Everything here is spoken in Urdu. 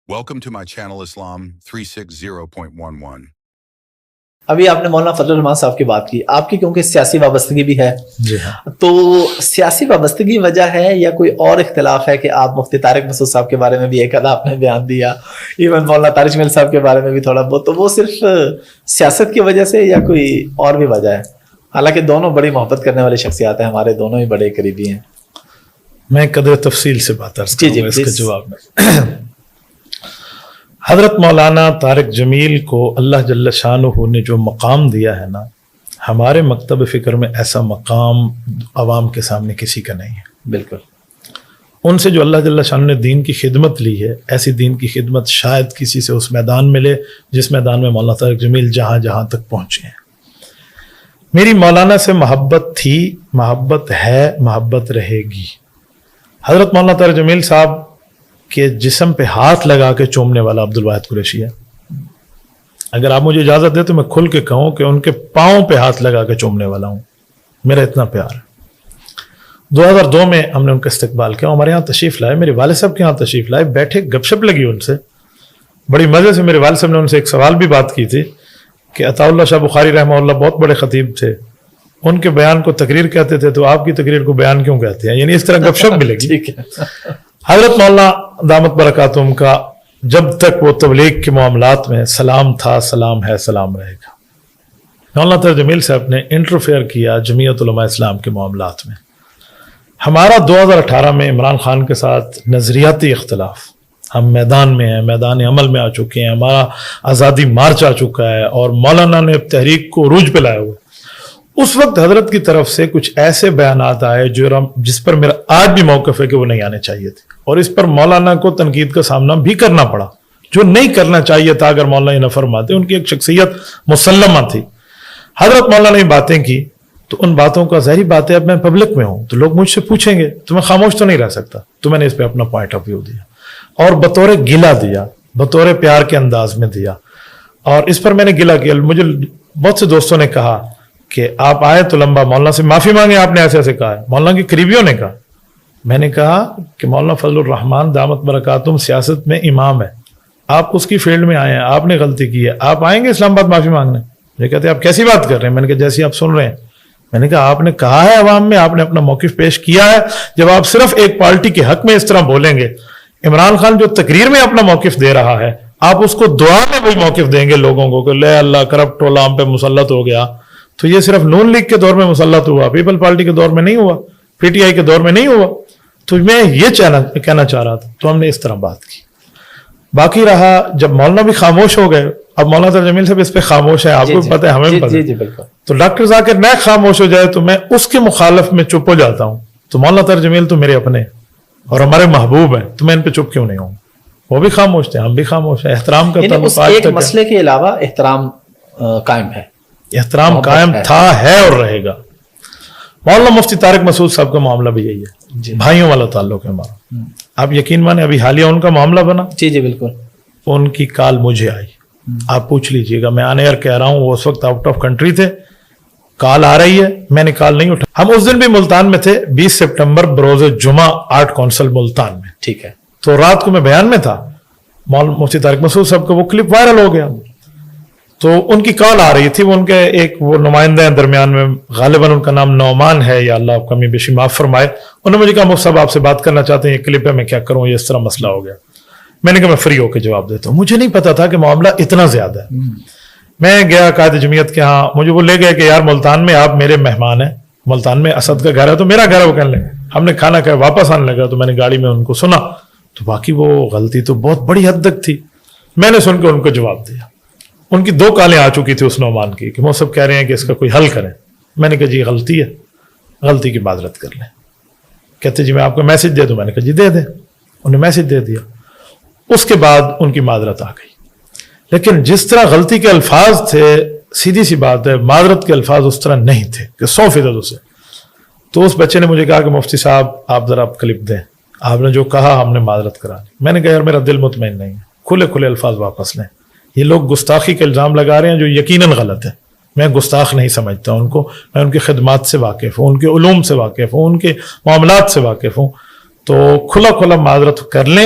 Welcome to my channel Islam 360.11. ابھی آپ نے مولانا فضل الرحمان صاحب کی بات کی، آپ کی کیونکہ سیاسی وابستگی بھی ہے، جی ہاں، تو سیاسی وابستگی وجہ ہے یا کوئی اور اختلاف ہے کہ آپ مفتی طارق مسعود صاحب کے بارے میں بھی ایک آدھا آپ نے بیان دیا، ایون مولانا طارق جمیل صاحب کے بارے میں بھی تھوڑا بہت، تو وہ صرف سیاست کی وجہ سے یا کوئی اور بھی وجہ ہے؟ حالانکہ دونوں بڑی محبت کرنے والی شخصیات ہیں، ہمارے دونوں ہی بڑے قریبی ہیں۔ میں قدر تفصیل سے بات عرض کروں گا اس کے جواب میں۔ حضرت مولانا طارق جمیل کو اللہ جل شانہ نے جو مقام دیا ہے نا، ہمارے مکتب فکر میں ایسا مقام عوام کے سامنے کسی کا نہیں ہے۔ بالکل، ان سے جو اللہ جل شانہ نے دین کی خدمت لی ہے، ایسی دین کی خدمت شاید کسی سے اس میدان میں لے جس میدان میں مولانا طارق جمیل جہاں جہاں تک پہنچے ہیں۔ میری مولانا سے محبت تھی، محبت ہے، محبت رہے گی۔ حضرت مولانا طارق جمیل صاحب کے جسم پہ ہاتھ لگا کے چومنے والا عبد الواحد قریشی ہے۔ اگر آپ مجھے اجازت دیں تو میں کھل کے کہوں کہ ان کے پاؤں پہ ہاتھ لگا کے چومنے والا ہوں، میرا اتنا پیار ہے۔ 2002 میں ہم نے ان کا استقبال کیا، ہمارے یہاں تشریف لائے، میرے والد صاحب کے یہاں تشریف لائے، بیٹھے، گپ شپ لگی ان سے بڑی مزے سے۔ میرے والد صاحب نے ان سے ایک سوال بھی بات کی تھی کہ عطا اللہ شاہ بخاری رحمہ اللہ بہت بڑے خطیب تھے، ان کے بیان کو تقریر کہتے تھے، تو آپ کی تقریر کو بیان کیوں کہتے ہیں؟ یعنی اس طرح گپ شپ بھی لگی۔ ٹھیک ہے۔ حضرت مولانا دامت برکاتہم کا جب تک وہ تبلیغ کے معاملات میں سلام تھا، سلام ہے، سلام رہے گا۔ مولانا طارق جمیل صاحب نے انٹرفیئر کیا جمعیت علماء اسلام کے معاملات میں۔ ہمارا 2018 میں عمران خان کے ساتھ نظریاتی اختلاف، ہم میدان میں ہیں، میدان عمل میں آ چکے ہیں، ہمارا آزادی مارچ آ چکا ہے اور مولانا نے تحریک کو عروج پہ لائے ہوئے۔ اس وقت حضرت کی طرف سے کچھ ایسے بیانات آئے جس پر میرا آج بھی موقف ہے کہ وہ نہیں آنے چاہیے تھے، اور اس پر مولانا کو تنقید کا سامنا بھی کرنا پڑا، جو نہیں کرنا چاہیے تھا اگر مولانا یہ نہ فرماتے۔ ان کی ایک شخصیت مسلمہ تھی۔ حضرت مولانا نے باتیں کی تو ان باتوں کا ظاہری بات ہے، اب میں پبلک میں ہوں تو لوگ مجھ سے پوچھیں گے تو میں خاموش تو نہیں رہ سکتا، تو میں نے اس پہ اپنا پوائنٹ آف ویو دیا اور بطور گلہ دیا، بطور پیار کے انداز میں دیا، اور اس پر میں نے گلہ کیا۔ مجھے بہت سے دوستوں نے کہا کہ آپ آئے تو لمبا مولانا سے معافی مانگے، آپ نے ایسے ایسے کہا ہے، مولانا کے قریبیوں نے کہا۔ میں نے کہا کہ مولانا فضل الرحمان دامت برکاتہم سیاست میں امام ہے، آپ اس کی فیلڈ میں آئے ہیں، آپ نے غلطی کی ہے، آپ آئیں گے اسلام آباد معافی مانگنے؟ یہ کہتے ہیں آپ کیسی بات کر رہے ہیں؟ میں نے کہا جیسی آپ سن رہے ہیں۔ میں نے کہا آپ نے کہا ہے عوام میں، آپ نے اپنا موقف پیش کیا ہے، جب آپ صرف ایک پارٹی کے حق میں اس طرح بولیں گے، عمران خان جو تقریر میں اپنا موقف دے رہا ہے، آپ اس کو دعا میں وہی موقف دیں گے لوگوں کو کہ لے اللہ کرپٹ ٹولہ ہم پہ مسلط ہو گیا، تو یہ صرف نون لیگ کے دور میں مسلط ہوا، پیپل پارٹی کے دور میں نہیں ہوا، پی ٹی آئی کے دور میں نہیں ہوا۔ تو میں یہ کہنا چاہ رہا تھا، تو ہم نے اس طرح بات کی۔ باقی رہا جب مولانا بھی خاموش ہو گئے، اب مولانا طارق جمیل صاحب اس پہ خاموش ہے، آپ کو پتہ ہے، ہمیں بھی پتہ ہے، تو ڈاکٹر ذاکر نائک خاموش ہو جائے تو میں اس کے مخالف میں چپ ہو جاتا ہوں۔ تو مولانا طارق جمیل تو میرے اپنے اور ہمارے محبوب ہیں، تو میں ان پہ چپ کیوں نہیں ہوں؟ وہ بھی خاموش تھے، ہم بھی خاموش ہیں، احترام کا تعلق آج ایک تک مسئلے کے علاوہ احترام قائم ہے، احترام قائم تھا، ہے اور رہے گا۔ مولانا مفتی طارق مسعود صاحب کا معاملہ بھی یہی ہے، بھائیوں والا تعلق ہے ہمارا۔ آپ یقین مانیں ابھی حالیہ ان کا معاملہ بنا، جی بالکل، ان کی کال مجھے آئی، آپ پوچھ لیجئے گا، میں آن ایئر کہہ رہا ہوں، وہ اس وقت آؤٹ آف کنٹری تھے، کال آ رہی ہے، میں نے کال نہیں اٹھا۔ ہم اس دن بھی ملتان میں تھے، 20 سپٹمبر بروز جمعہ آرٹ کونسل ملتان میں، ٹھیک ہے، تو رات کو میں بیان میں تھا، مولانا مفتی طارق مسعود صاحب کا وہ کلپ وائرل ہو گیا، تو ان کی کال آ رہی تھی، وہ ان کے ایک وہ نمائندہ ہیں درمیان میں، غالباً ان کا نام نعمان ہے، یا اللہ آپ کمی بیشی معاف فرمائے، انہوں نے مجھے کہا مفتی صاحب آپ سے بات کرنا چاہتے ہیں، یہ کلپ ہے، میں کیا کروں، یہ اس طرح مسئلہ ہو گیا۔ میں نے کہا میں فری ہو کے جواب دیتا ہوں۔ مجھے نہیں پتا تھا کہ معاملہ اتنا زیادہ ہے۔ میں گیا قائد جمعیت کے ہاں، مجھے وہ لے گئے کہ یار ملتان میں آپ میرے مہمان ہیں، ملتان میں اسد کا گھر ہے تو میرا گھر ہے، وہ کہنے لگے، ہم نے کھانا کھایا واپس آنے لگا تو میں نے گاڑی میں ان کو سنا، تو باقی وہ غلطی تو بہت بڑی حد تک تھی، میں نے سن کے ان کو جواب دیا۔ ان کی 2 کالیں آ چکی تھی اس نعمان کی کہ وہ سب کہہ رہے ہیں کہ اس کا کوئی حل کریں۔ میں نے کہا جی غلطی ہے، غلطی کی معذرت کر لیں۔ کہتے جی میں آپ کو میسج دے دوں؟ میں نے کہا جی دے دیں۔ انہیں میسج دے دیا، اس کے بعد ان کی معذرت آ گئی۔ لیکن جس طرح غلطی کے الفاظ تھے، سیدھی سی بات ہے، معذرت کے الفاظ اس طرح نہیں تھے کہ 100% اسے۔ تو اس بچے نے مجھے کہا کہ مفتی صاحب آپ ذرا کلپ دیں، آپ نے جو کہا ہم نے معذرت کرا دی۔ میں نے کہا یار میرا دل مطمئن نہیں ہے، کھلے کھلے الفاظ واپس لیں۔ یہ لوگ گستاخی کے الزام لگا رہے ہیں جو یقیناً غلط ہے، میں گستاخ نہیں سمجھتا ان کو، میں ان کی خدمات سے واقف ہوں، ان کے علوم سے واقف ہوں، ان کے معاملات سے واقف ہوں، تو کھلا کھلا معذرت کر لیں۔